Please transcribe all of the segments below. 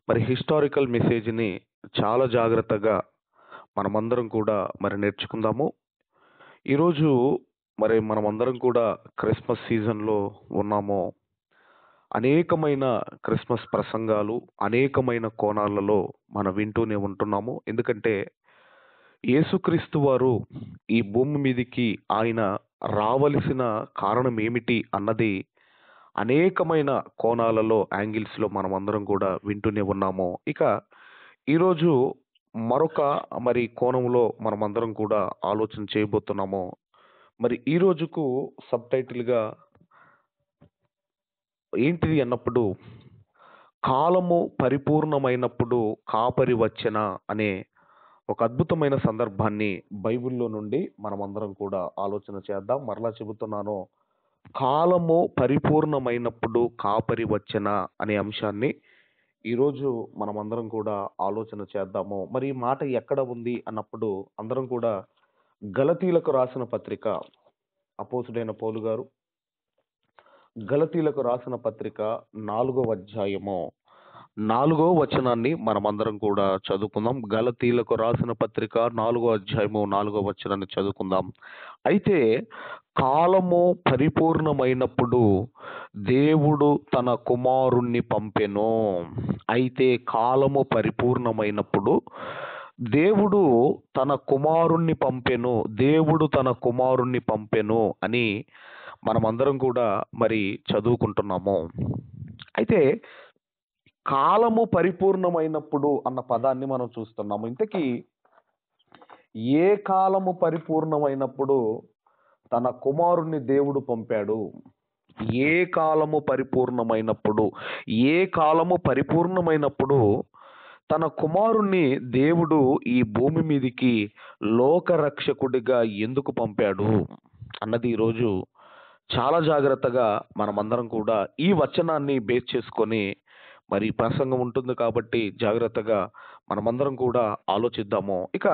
మరి హిస్టారికల్ మెసేజ్‌ని చాలా జాగ్రత్తగా మనమందరం కూడా నేర్చుకుందాము. ఈరోజు మనమందరం కూడా క్రిస్మస్ సీజన్‌లో ఉన్నాము. అనేకమైన క్రిస్మస్ ప్రసంగాలు, అనేకమైన కోణాలలో మనం వింటూనే ఉంటున్నాము. ఎందుకంటే యేసుక్రీస్తు వారు ఈ భూమి మీదికి ఆయన రావలసిన కారణం ఏమిటి అన్నది అనేకమైన కోణాలలో, యాంగిల్స్‌లో మనమందరం కూడా వింటూనే ఉన్నాము. ఇక ఈరోజు మరొక కోణంలో మనమందరం కూడా ఆలోచన చేయబోతున్నాము. ఈ రోజుకు సబ్‌టైటిల్‌గా ఏంటిది అన్నప్పుడు, కాలము పరిపూర్ణమైనప్పుడు కాపరి వచ్చెనా అనే ఒక అద్భుతమైన సందర్భాన్ని బైబిల్‌లో నుండి మనమందరం కూడా ఆలోచన చేద్దాం. మరలా చెబుతున్నాను. కాలము పరిపూర్ణమైనప్పుడు కాపరి వచ్చెనా అనే అంశాన్ని ఈరోజు మనమందరం కూడా ఆలోచన చేద్దాము. మరి ఈ మాట ఎక్కడ ఉంది అన్నప్పుడు అందరం కూడా గలతీలకు రాసిన పత్రిక, అపోస్తుడైన పౌలు గారు గలతీలకు రాసిన పత్రిక 4వ అధ్యాయము 4వ వచనాన్ని మనమందరం కూడా చదువుకుందాం. గలతీలకు రాసిన పత్రిక 4వ అధ్యాయము 4వ వచనాన్ని చదువుకుందాం. అయితే కాలము పరిపూర్ణమైనప్పుడు దేవుడు తన కుమారుణ్ణి పంపెను. అయితే కాలము పరిపూర్ణమైనప్పుడు దేవుడు తన కుమారుణ్ణి పంపెను. దేవుడు తన కుమారుణ్ణి పంపెను అని మనమందరం కూడా చదువుకుంటున్నాము. అయితే కాలము పరిపూర్ణమైనప్పుడు అన్న పదాన్ని మనం చూస్తున్నాము. ఇంతకీ ఏ కాలము పరిపూర్ణమైనప్పుడు తన కుమారుణ్ణి దేవుడు పంపాడు? ఏ కాలము పరిపూర్ణమైనప్పుడు, ఏ కాలము పరిపూర్ణమైనప్పుడు తన కుమారుణ్ణి దేవుడు ఈ భూమి మీదికి లోకరక్షకుడిగా ఎందుకు పంపాడు అన్నది ఈరోజు చాలా జాగ్రత్తగా మనమందరం కూడా ఈ వచనాన్ని బేస్ చేసుకొని ప్రసంగం ఉంటుంది కాబట్టి జాగ్రత్తగా మనమందరం కూడా ఆలోచిద్దాము. ఇక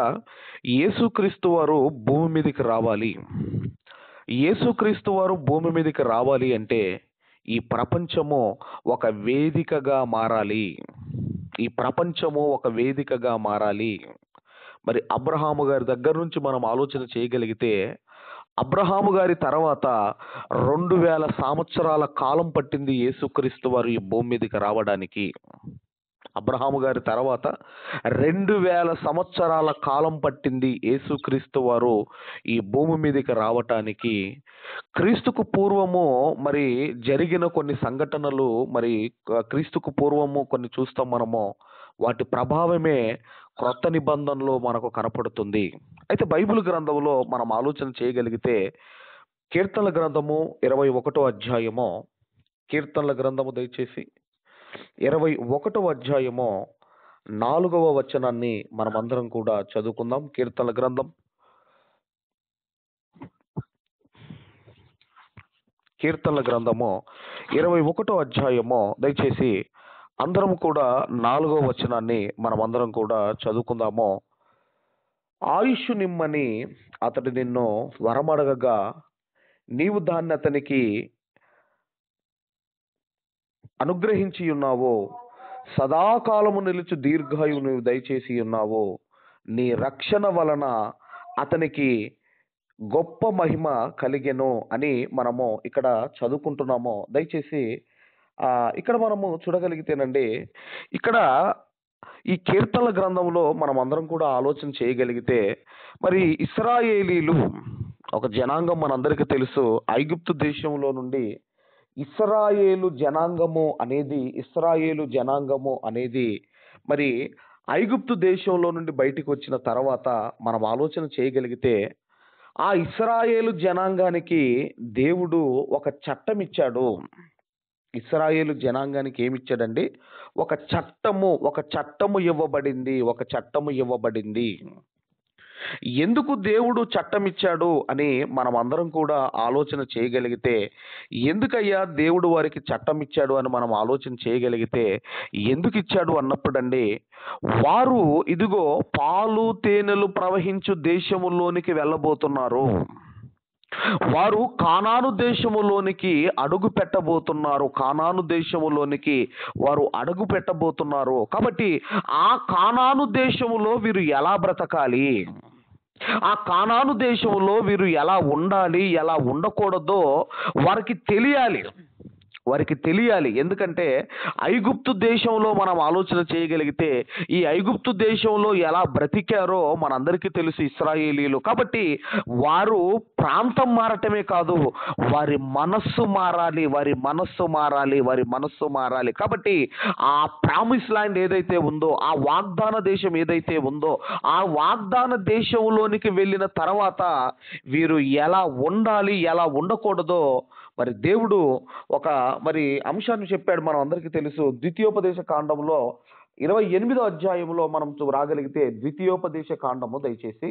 యేసుక్రీస్తు వారు భూమి మీదకి రావాలి. యేసుక్రీస్తు వారు భూమి మీదకి రావాలి అంటే ఈ ప్రపంచము ఒక వేదికగా మారాలి. ఈ ప్రపంచము ఒక వేదికగా మారాలి. అబ్రహాము గారి దగ్గర నుంచి మనం ఆలోచన చేయగలిగితే, అబ్రహాము గారి తర్వాత 2000 సంవత్సరాల కాలం పట్టింది యేసుక్రీస్తు వారు ఈ భూమి మీదకి రావడానికి. అబ్రహాము గారి తర్వాత 2000 సంవత్సరాల కాలం పట్టింది యేసుక్రీస్తు వారు ఈ భూమి మీదకి రావటానికి. క్రీస్తుకు పూర్వము జరిగిన కొన్ని సంఘటనలు క్రీస్తుకు పూర్వము కొన్ని చూస్తాం మనము. వాటి ప్రభావమే క్రొత్త నిబంధనలో మనకు కనపడుతుంది. అయితే బైబిల్ గ్రంథంలో మనం ఆలోచన చేయగలిగితే, కీర్తనల గ్రంథము 21వ అధ్యాయము, కీర్తనల గ్రంథము దయచేసి 21వ అధ్యాయము 4వ వచనాన్ని మనమందరం కూడా చదువుకుందాం. కీర్తనల గ్రంథం 21వ అధ్యాయము దయచేసి అందరం కూడా 4వ వచనాన్ని మనమందరం కూడా చదువుకుందాము. ఆయుష్ నిమ్మని అతడు నిన్ను వరమడగగా నీవు దాన్ని అతనికి అనుగ్రహించి ఉన్నావు. సదాకాలము నిలుచు దీర్ఘాయువు నీవు దయచేసి ఉన్నావు. నీ రక్షణ వలన అతనికి గొప్ప మహిమ కలిగెను అని మనము ఇక్కడ చదువుకుంటున్నాము. దయచేసి ఇక్కడ మనము చూడగలిగితేనండి, ఇక్కడ ఈ కీర్తనల గ్రంథంలో మనం అందరం కూడా ఆలోచన చేయగలిగితే, ఇశ్రాయేలీలు ఒక జనాంగం మనందరికీ తెలుసు. ఐగుప్తు దేశంలో నుండి ఇశ్రాయేలు జనాంగము అనేది ఐగుప్తు దేశంలో నుండి బయటికి వచ్చిన తర్వాత మనం ఆలోచన చేయగలిగితే, ఆ ఇశ్రాయేలు జనాంగానికి దేవుడు ఒక చట్టం ఇచ్చాడు. ఇశ్రాయేలు జనాంగానికి ఏమిచ్చాడండి? ఒక చట్టము ఇవ్వబడింది. ఎందుకు దేవుడు చట్టం ఇచ్చాడు అని మనం అందరం కూడా ఆలోచన చేయగలిగితే, ఎందుకయ్యా దేవుడు వారికి చట్టం ఇచ్చాడు అని మనం ఆలోచన చేయగలిగితే, ఎందుకు ఇచ్చాడు అన్నప్పుడండి, వారు ఇదిగో పాలు తేనెలు ప్రవహించు దేశములోనికి వెళ్ళబోతున్నారు. వారు కానాను దేశములోనికి అడుగు పెట్టబోతున్నారు. కానాను దేశములోనికి వారు అడుగు పెట్టబోతున్నారు. కాబట్టి ఆ కానాను దేశములో వీరు ఎలా బ్రతకాలి, ఆ కానాను దేశంలో వీరు ఎలా ఉండాలి, ఎలా ఉండకూడదో వారికి తెలియాలి. వారికి తెలియాలి. ఎందుకంటే ఐగుప్తు దేశంలో మనం ఆలోచన చేయగలిగితే ఈ ఐగుప్తు దేశంలో ఎలా బ్రతికారో మనందరికీ తెలుసు ఇశ్రాయేలీలు. కాబట్టి వారు ప్రాంతం మారటమే కాదు, వారి మనస్సు మారాలి, వారి మనస్సు మారాలి, వారి మనస్సు మారాలి. కాబట్టి ఆ ప్రామిస్ ల్యాండ్ ఏదైతే ఉందో, ఆ వాగ్దాన దేశం ఏదైతే ఉందో, ఆ వాగ్దాన దేశంలోనికి వెళ్ళిన తర్వాత వీరు ఎలా ఉండాలి, ఎలా ఉండకూడదో మరి దేవుడు ఒక మరి అంశాన్ని చెప్పాడు. మనం అందరికీ తెలుసు. ద్వితీయోపదేశ కాండంలో 28వ అధ్యాయంలో మనం రాగలిగితే ద్వితీయోపదేశ కాండము, దయచేసి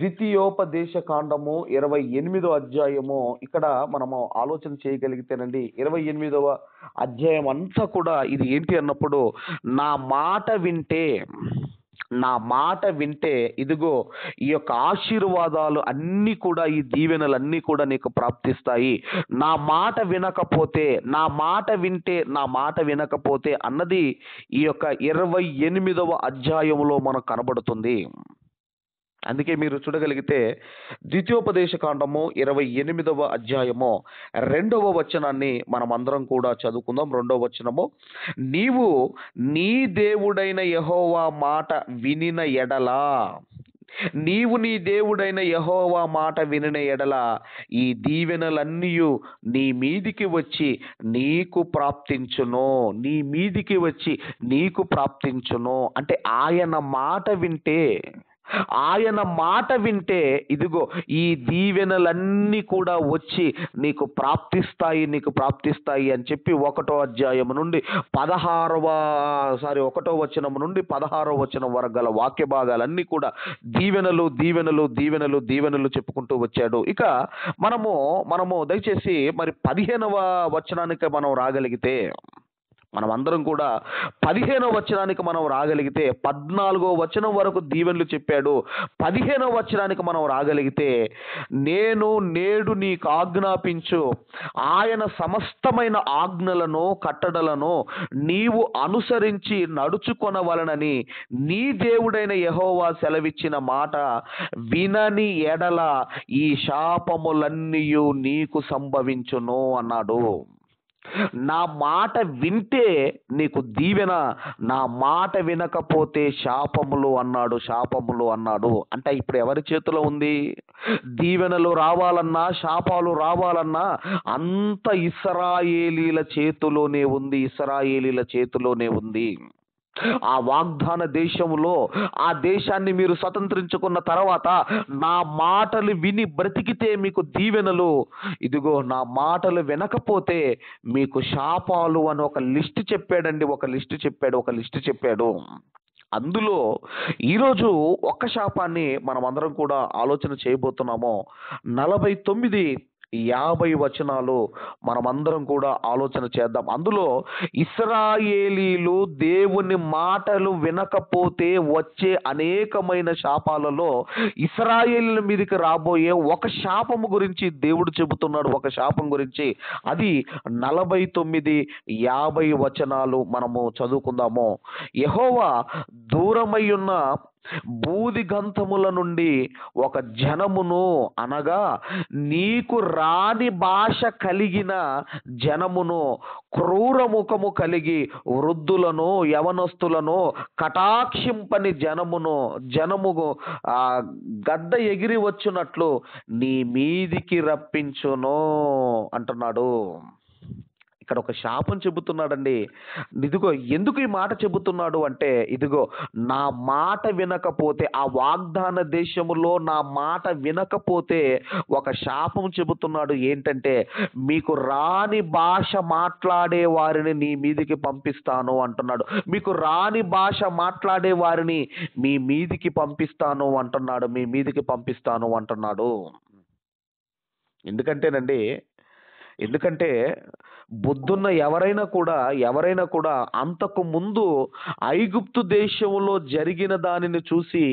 ద్వితీయోపదేశ కాండము 28వ అధ్యాయము, ఇక్కడ మనము ఆలోచన చేయగలిగితేనండి 28వ అధ్యాయం అంతా కూడా ఇది ఏంటి అన్నప్పుడు, నా మాట వింటే, నా మాట వింటే ఇదిగో ఈ యొక్క ఆశీర్వాదాలు అన్నీ కూడా, ఈ దీవెనలన్నీ కూడా నీకు ప్రాప్తిస్తాయి. నా మాట వినకపోతే, నా మాట వింటే, నా మాట వినకపోతే అన్నది ఈ యొక్క 28వ అధ్యాయంలో మనకు కనబడుతుంది. అందుకే మీరు చూడగలిగితే ద్వితీయోపదేశ కాండము 28వ అధ్యాయము 2వ వచనాన్ని మనం అందరం కూడా చదువుకుందాం. 2వ వచనము, నీవు నీ దేవుడైన యెహోవా మాట వినిన ఎడలా, నీవు నీ దేవుడైన యెహోవా మాట వినిన ఎడల ఈ దీవెనలన్నీయు నీ మీదికి వచ్చి నీకు ప్రాప్తించును, నీ మీదికి వచ్చి నీకు ప్రాప్తించును. అంటే ఆయన మాట వింటే, ఆయన మాట వింటే ఇదిగో ఈ దీవెనలన్నీ కూడా వచ్చి నీకు ప్రాప్తిస్తాయి, నీకు ప్రాప్తిస్తాయి అని చెప్పి 1వ అధ్యాయం నుండి 1వ వచనం నుండి 16వ వచనం వరకు గల వాక్య భాగాలన్నీ కూడా దీవెనలు, దీవెనలు, దీవెనలు, దీవెనలు చెప్పుకుంటూ వచ్చాడు. ఇక మనము దయచేసి మరి 15వ వచనానికి మనం రాగలిగితే, మనం అందరం కూడా 15వ వచనానికి మనం రాగలిగితే, 14వ వచనం వరకు దీవెనలు చెప్పాడు. 15వ వచనానికి మనం రాగలిగితే, నేను నేడు నీకు ఆజ్ఞాపించు ఆయన సమస్తమైన ఆజ్ఞలను, కట్టడలను నీవు అనుసరించి నడుచుకొనవలనని నీ దేవుడైన యెహోవా సెలవిచ్చిన మాట వినని ఎడల ఈ శాపములన్నీయు నీకు సంభవించును అన్నాడు. నా మాట వింటే నీకు దీవెన, నా మాట వినకపోతే శాపములు అన్నాడు, శాపములు అన్నాడు. అంటే ఇప్పుడు ఎవరి చేతిలో ఉంది? దీవెనలు రావాలన్నా, శాపాలు రావాలన్నా అంత ఇశ్రాయేలీల చేతిలోనే ఉంది, ఇశ్రాయేలీల చేతిలోనే ఉంది. ఆ వాగ్దాన దేశంలో, ఆ దేశాన్ని మీరు స్వతంత్రించుకున్న తర్వాత నా మాటలు విని బ్రతికితే మీకు దీవెనలు, ఇదిగో నా మాటలు వినకపోతే మీకు శాపాలు అని ఒక లిస్ట్ చెప్పాడండి. ఒక లిస్ట్ చెప్పాడు. అందులో ఈరోజు ఒక్క శాపాన్ని మనం అందరం కూడా ఆలోచన చేయబోతున్నాము. 49, 50 వచనాలు మనమందరం కూడా ఆలోచన చేద్దాం. అందులో ఇశ్రాయేలీలు దేవుని మాటలు వినకపోతే వచ్చే అనేకమైన శాపాలలో ఇశ్రాయేలీల మీదకి రాబోయే ఒక శాపము గురించి దేవుడు చెబుతున్నాడు. ఒక శాపం గురించి, అది 49, 50 వచనాలు మనము చదువుకుందాము. యెహోవా దూరమై ఉన్న బూది గంధముల నుండి ఒక జనమును, అనగా నీకు రాని భాష కలిగిన జనమును, క్రూర ముఖము కలిగి వృద్ధులను, యవనస్తులను కటాక్షింపని జనము గద్ద ఎగిరి వచ్చునట్లు నీ మీదికి రప్పించును అంటున్నాడు. ఇక్కడ ఒక శాపం చెబుతున్నాడండి. ఇదిగో ఎందుకు ఈ మాట చెబుతున్నాడు అంటే, ఇదిగో నా మాట వినకపోతే, ఆ వాగ్దాన దేశములో నా మాట వినకపోతే ఒక శాపం చెబుతున్నాడు. ఏంటంటే, మీకు రాని భాష మాట్లాడే వారిని నీ మీదికి పంపిస్తాను అంటున్నాడు. మీకు రాని భాష మాట్లాడే వారిని మీ మీదికి పంపిస్తాను అంటున్నాడు. మీ మీదికి పంపిస్తాను అంటున్నాడు. ఎందుకంటేనండి, ఎందుకంటే బుద్ధున్న ఎవరైనా కూడా అంతకు ముందు ఐగుప్తు దేశంలో జరిగిన దానిని చూసి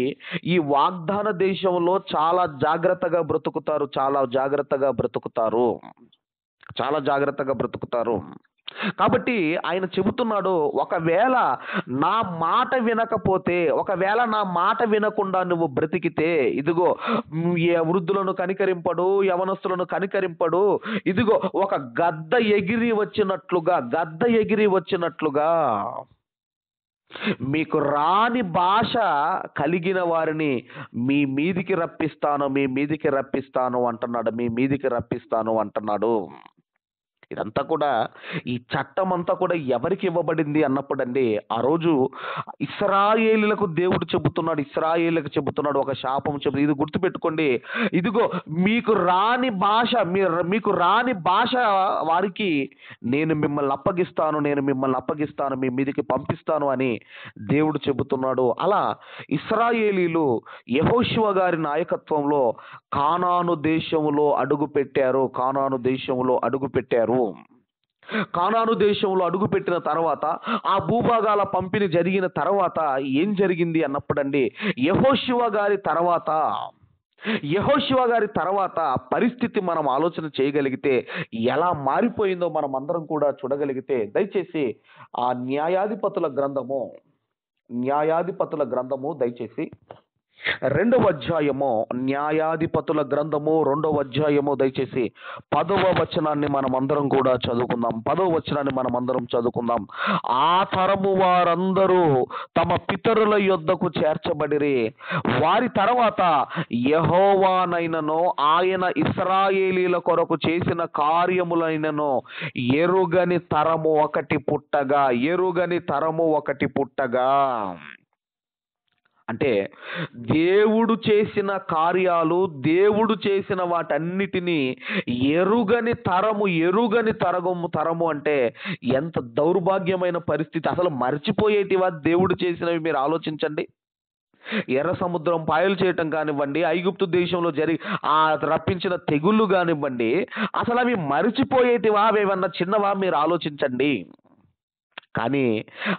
ఈ వాగ్దాన దేశంలో చాలా జాగ్రత్తగా బ్రతుకుతారు, చాలా జాగ్రత్తగా బ్రతుకుతారు. కాబట్టి ఆయన చెబుతున్నాడు, ఒకవేళ నా మాట వినకపోతే, ఒకవేళ నా మాట వినకుండా నువ్వు బ్రతికితే, ఇదిగో వృద్ధులను కనికరింపడు, యవనస్తులను కనికరింపడు, ఇదిగో ఒక గద్ద ఎగిరి వచ్చినట్లుగా మీకు రాని భాష కలిగిన వారిని మీ మీదికి రప్పిస్తాను అంటున్నాడు. ఇదంతా కూడా, ఈ చట్టం అంతా కూడా ఎవరికి ఇవ్వబడింది అన్నప్పుడండి, ఆ రోజు ఇశ్రాయేలులకు దేవుడు చెబుతున్నాడు ఒక శాపం చెబుతూ, ఇది గుర్తుపెట్టుకోండి, ఇదిగో మీకు రాని భాష వారికి నేను మిమ్మల్ని అప్పగిస్తాను, మీ మీదికి పంపిస్తాను అని దేవుడు చెబుతున్నాడు. అలా ఇశ్రాయేలీలు యెహోషువ గారి నాయకత్వంలో కానాను దేశంలో అడుగుపెట్టారు. కానాను దేశంలో అడుగుపెట్టిన తర్వాత, ఆ భూభాగాల పంపిణీ జరిగిన తర్వాత ఏం జరిగింది అన్నప్పుడండి, యెహోషువ గారి తర్వాత పరిస్థితి మనం ఆలోచన చేయగలిగితే, ఎలా మారిపోయిందో మనం అందరం కూడా చూడగలిగితే, దయచేసి ఆ న్యాయాధిపతుల గ్రంథము దయచేసి న్యాయాధిపతుల గ్రంథము 2వ అధ్యాయము దయచేసి 10వ వచనాన్ని మనం అందరం కూడా చదువుకుందాం. ఆ తరము వారందరూ తమ పితరుల యొద్దకు చేర్చబడిరి. వారి తర్వాత యెహోవానైనను ఆయన ఇశ్రాయేలీల కొరకు చేసిన కార్యములైనను ఎరుగని తరము ఒకటి పుట్టగా, అంటే దేవుడు చేసిన కార్యాలు, దేవుడు చేసిన వాటన్నిటినీ ఎరుగని తరము అంటే ఎంత దౌర్భాగ్యమైన పరిస్థితి. అసలు మర్చిపోయేటివా దేవుడు చేసినవి? మీరు ఆలోచించండి. ఎర్ర సముద్రం పాయలు చేయటం కానివ్వండి, ఐగుప్తు దేశంలో రప్పించిన తెగుళ్ళు కానివ్వండి, అసలు అవి మర్చిపోయేటివా? అవి ఏమన్నా చిన్నవా? మీరు ఆలోచించండి. కానీ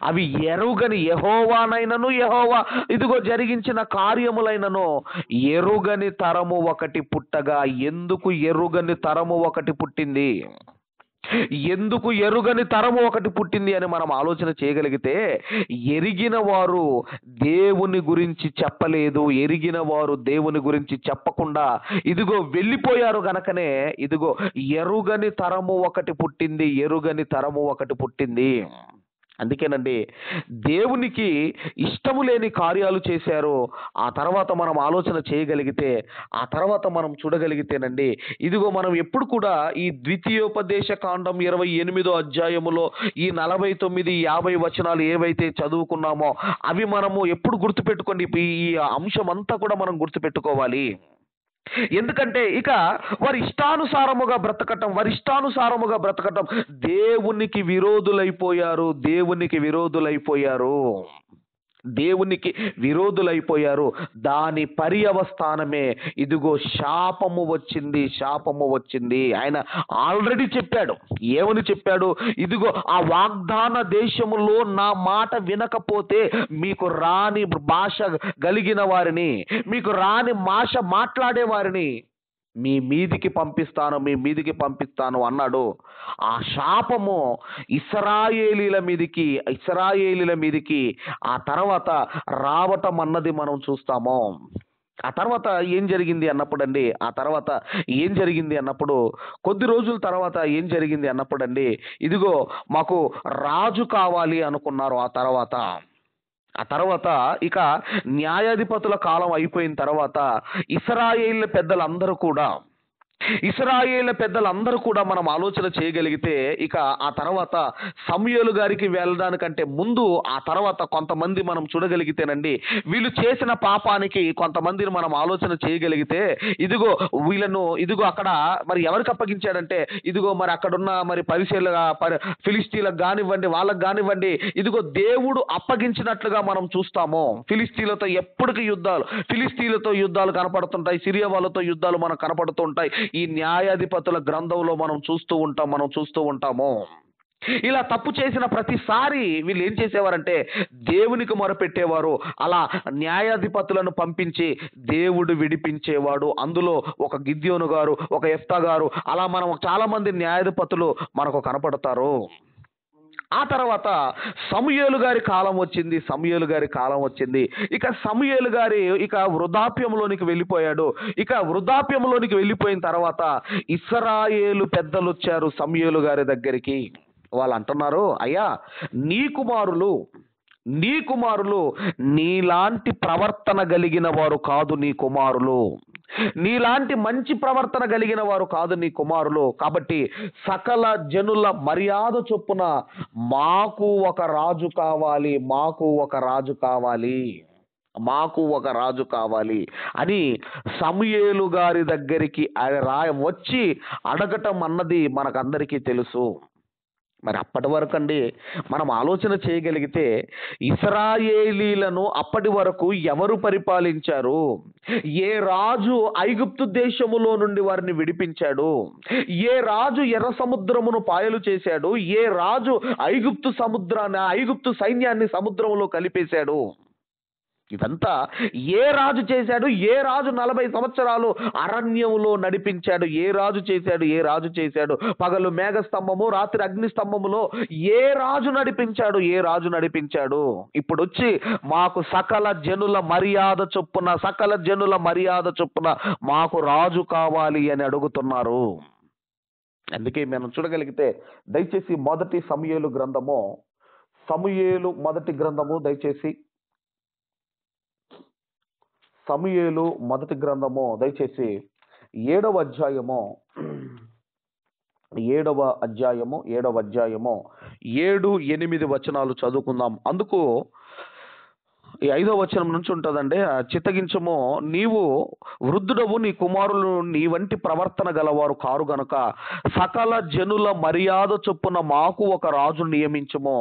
అవి ఎరుగని యెహోవా ఇదిగో జరిగించిన కార్యములైనను ఎరుగని తరము ఒకటి పుట్టగా. ఎందుకు ఎరుగని తరము ఒకటి పుట్టింది అని మనం ఆలోచన చేయగలిగితే, ఎరిగిన వారు దేవుని గురించి చెప్పలేదు, ఎరిగిన వారు దేవుని గురించి చెప్పకుండా ఇదిగో వెళ్ళిపోయారు గనకనే ఇదిగో ఎరుగని తరము ఒకటి పుట్టింది. అందుకేనండి, దేవునికి ఇష్టము లేని కార్యాలు చేశారు. ఆ తర్వాత మనం ఆలోచన చేయగలిగితే, ఆ తర్వాత మనం చూడగలిగితేనండి, ఇదిగో మనం ఎప్పుడు కూడా ఈ ద్వితీయోపదేశ కాండం 28వ అధ్యాయములో ఈ 49, 50 వచనాలు ఏవైతే చదువుకున్నామో అవి మనము ఎప్పుడు గుర్తుపెట్టుకోండి. ఈ అంశం అంతా కూడా మనం గుర్తుపెట్టుకోవాలి. ఎందుకంటే ఇక వారి ఇష్టానుసారముగా బ్రతకటం, దేవునికి విరోధులైపోయారు. దాని పర్యవస్థానమే ఇదిగో శాపము వచ్చింది. ఆయన ఆల్రెడీ చెప్పాడు. ఏమని చెప్పాడు? ఇదిగో ఆ వాగ్దాన దేశములో నా మాట వినకపోతే మీకు రాని భాష కలిగిన వారిని, మీకు రాని భాష మాట్లాడే వారిని మీ మీదికి పంపిస్తాను అన్నాడు. ఆ శాపము ఇశ్రాయేలీల మీదికి ఆ తర్వాత రావటం అన్నది మనం చూస్తాము. ఆ తర్వాత ఏం జరిగింది అన్నప్పుడు కొద్ది రోజుల తర్వాత ఏం జరిగింది అన్నప్పుడండి, ఇదిగో మాకు రాజు కావాలి అనుకున్నారు. ఆ తర్వాత ఇక న్యాయాధిపతుల కాలం అయిపోయిన తర్వాత ఇశ్రాయేలు పెద్దలందరూ కూడా మనం ఆలోచన చేయగలిగితే, ఇక ఆ తర్వాత సమూయేలు గారికి వెళ్ళడానికంటే ముందు ఆ తర్వాత కొంతమంది మనం చూడగలిగితేనండి, వీళ్ళు చేసిన పాపానికి కొంతమందిని మనం ఆలోచన చేయగలిగితే, ఇదిగో వీళ్ళను ఇదిగో అక్కడ మరి ఎవరికి అప్పగించాడంటే, ఇదిగో మరి అక్కడున్న మరి ఫిలిస్తీన్లకు కానివ్వండి, వాళ్ళకి కానివ్వండి, ఇదిగో దేవుడు అప్పగించినట్లుగా మనం చూస్తాము. ఫిలిస్తీన్లతో యుద్ధాలు కనపడుతుంటాయి, సిరియా వాళ్ళతో యుద్ధాలు మనకు కనపడుతుంటాయి. ఈ న్యాయాధిపతుల గ్రంథంలో మనం చూస్తూ ఉంటాము. ఇలా తప్పు చేసిన ప్రతిసారి వీళ్ళు ఏం చేసేవారంటే దేవునికి మొరపెట్టేవారు. అలా న్యాయాధిపతులను పంపించి దేవుడు విడిపించేవాడు. అందులో ఒక గిద్యోను గారు, ఒక యెఫ్తా గారు, అలా మనం చాలా మంది న్యాయాధిపతులు మనకు కనపడతారు. ఆ తర్వాత సమూయేలు గారి కాలం వచ్చింది. ఇక సమూయేలు గారి వృద్ధాప్యంలోనికి వెళ్ళిపోయాడు. వృద్ధాప్యంలోనికి వెళ్ళిపోయిన తర్వాత ఇశ్రాయేలు పెద్దలు వచ్చారు సమూయేలు గారి దగ్గరికి. వాళ్ళు అంటున్నారు, అయ్యా, నీ కుమారులు నీలాంటి ప్రవర్తన కలిగిన వారు కాదు, నీలాంటి మంచి ప్రవర్తన కలిగిన వారు కాదు నీ కుమారులు. కాబట్టి సకల జనుల మర్యాద చొప్పున మాకు ఒక రాజు కావాలి అని సమూయేలు గారి దగ్గరికి వచ్చి అడగటం అన్నది మనకందరికీ తెలుసు. మరి అప్పటి వరకు అండి మనం ఆలోచన చేయగలిగితే ఇశ్రాయేలీలను అప్పటి వరకు ఎవరు పరిపాలించారు? ఏ రాజు ఐగుప్తు దేశములో నుండి వారిని విడిపించాడు? ఏ రాజు ఎర్ర సముద్రమును పాయలు చేశాడు? ఏ రాజు ఐగుప్తు సైన్యాన్ని సముద్రంలో కలిపేశాడు? ఇదంతా ఏ రాజు చేశాడు? ఏ రాజు 40 సంవత్సరాలు అరణ్యంలో నడిపించాడు? ఏ రాజు చేశాడు? పగలు మేఘస్తంభము, రాత్రి అగ్నిస్తంభములో ఏ రాజు నడిపించాడు? ఇప్పుడు వచ్చి మాకు సకల జనుల మర్యాద చొప్పున మాకు రాజు కావాలి అని అడుగుతున్నారు. అందుకే మనం చూడగలిగితే దయచేసి మొదటి సమూయేలు మొదటి గ్రంథము దయచేసి సమూయేలు మొదటి గ్రంథము దయచేసి 7వ అధ్యాయము 7-8 వచనాలు చదువుకుందాం. అందుకు ఈ 5వ వచనం నుంచి ఉంటుందండి. చిత్తగించము, నీవు వృద్ధుడవు, నీ కుమారులు నీ వంటి ప్రవర్తన గలవారు కారు గనుక సకల జనుల మర్యాద చొప్పున మాకు ఒక రాజు నియమించము,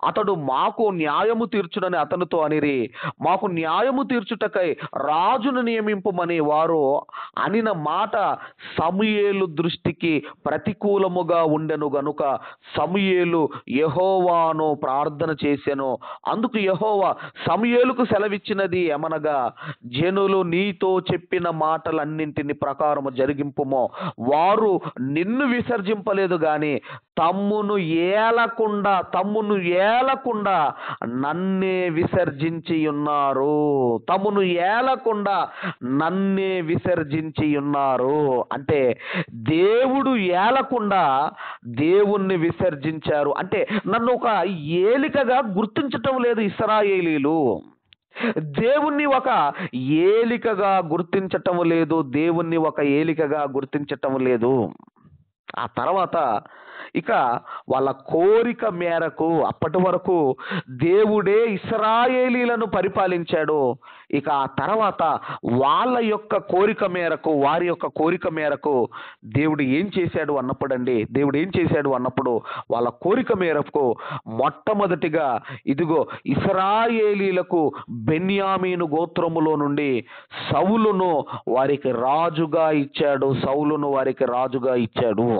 అతడు మాకు న్యాయము తీర్చునని అతనితో అనిరి. మాకు న్యాయము తీర్చుటకై రాజును నియమింపమని వారు అనిన మాట సమూయేలు దృష్టికి ప్రతికూలముగా ఉండెను గనుక సమూయేలు యెహోవాను ప్రార్థన చేసెను. అందుకు యెహోవా సమూయేలుకు సెలవిచ్చినది ఏమనగా, జనులు నీతో చెప్పిన మాటలన్నింటిని ప్రకారము జరిగింపుము. వారు నిన్ను విసర్జింపలేదు గాని తమ్మును ఏలకుండా నన్నే విసర్జించి ఉన్నారు. అంటే దేవుడు ఏలకుండా దేవుణ్ణి విసర్జించారు. అంటే నన్ను ఒక ఏలికగా గుర్తించటం లేదు ఇశ్రాయేలీలు. దేవుణ్ణి ఒక ఏలికగా గుర్తించటం లేదు. ఆ తర్వాత ఇక వాళ్ళ కోరిక మేరకు అప్పటి వరకు దేవుడే ఇశ్రాయేలీలను పరిపాలించాడు. ఇక ఆ తర్వాత వారి యొక్క కోరిక మేరకు దేవుడు ఏం చేశాడు అన్నప్పుడు వాళ్ళ కోరిక మేరకు మొట్టమొదటిగా ఇదిగో ఇశ్రాయేలీలకు బెన్యామీను గోత్రములో నుండి సౌలును వారికి రాజుగా ఇచ్చాడు.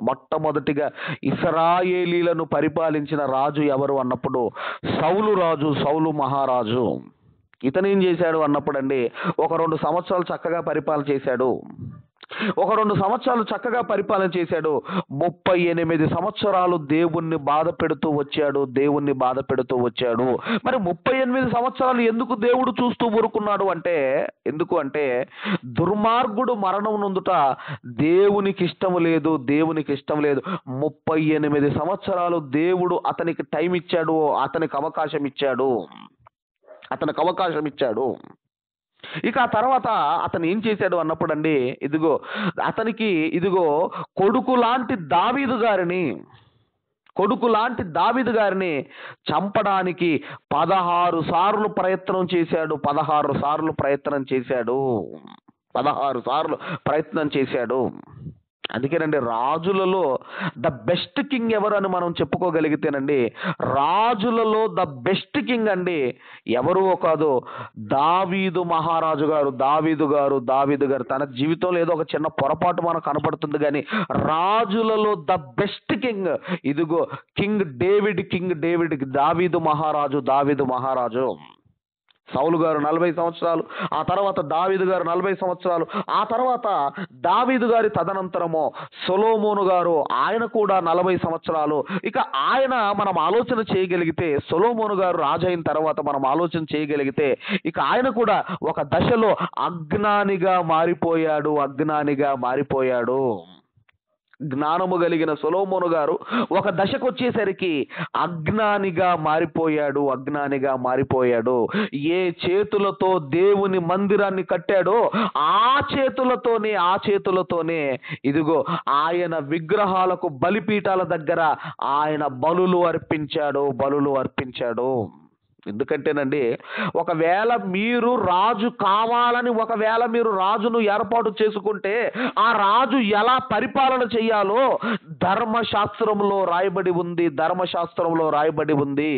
మొట్టమొదటిగా ఇశ్రాయేలీలను పరిపాలించిన రాజు ఎవరు అన్నప్పుడు సౌలు మహారాజు. ఇతను ఏం చేశాడు అన్నప్పుడు అండి, ఒక 2 సంవత్సరాలు చక్కగా పరిపాలన చేశాడు. 38 సంవత్సరాలు దేవుణ్ణి బాధ పెడుతూ వచ్చాడు. మరి 38 సంవత్సరాలు ఎందుకు దేవుడు చూస్తూ ఊరుకున్నాడు అంటే, దుర్మార్గుడు మరణం నొందుట దేవునికి ఇష్టం లేదు. 38 సంవత్సరాలు దేవుడు అతనికి టైం ఇచ్చాడు, అతనికి అవకాశం ఇచ్చాడు. ఇక ఆ తర్వాత అతను ఏం చేశాడు అన్నప్పుడు అండి, అతనికి కొడుకు లాంటి దావీదు గారిని చంపడానికి 16 సార్లు ప్రయత్నం చేశాడు. అందుకేనండి రాజులలో ద బెస్ట్ కింగ్ ఎవరు అని మనం చెప్పుకోగలిగితేనండి, రాజులలో ద బెస్ట్ కింగ్ అండి ఎవరో కాదు, దావీదు గారు తన జీవితంలో ఏదో ఒక చిన్న పొరపాటు మనకు కనపడుతుంది కానీ రాజులలో ద బెస్ట్ కింగ్ ఇదిగో కింగ్ డేవిడ్ దావీదు మహారాజు. సౌలు గారు 40 సంవత్సరాలు, ఆ తర్వాత దావీదు గారు 40 సంవత్సరాలు, ఆ తర్వాత దావీదు గారి తదనంతరము సొలొమోను గారు, ఆయన కూడా 40 సంవత్సరాలు. ఇక ఆయన మనం ఆలోచన చేయగలిగితే, సొలొమోను గారు రాజు అయిన తర్వాత మనం ఆలోచన చేయగలిగితే, ఇక ఆయన కూడా ఒక దశలో అజ్ఞానిగా మారిపోయాడు. జ్ఞానము కలిగిన సొలొమోను గారు ఒక దశకు వచ్చేసరికి అజ్ఞానిగా మారిపోయాడు. ఏ చేతులతో దేవుని మందిరాన్ని కట్టాడో ఆ చేతులతోనే ఇదిగో ఆయన విగ్రహాలకు బలిపీఠాల దగ్గర ఆయన బలులు అర్పించాడు. ఎందుకంటేనండి, ఒకవేళ మీరు రాజు కావాలని మీరు రాజును ఏర్పాటు చేసుకుంటే ఆ రాజు ఎలా పరిపాలన చేయాలో ధర్మశాస్త్రంలో రాయబడి ఉంది.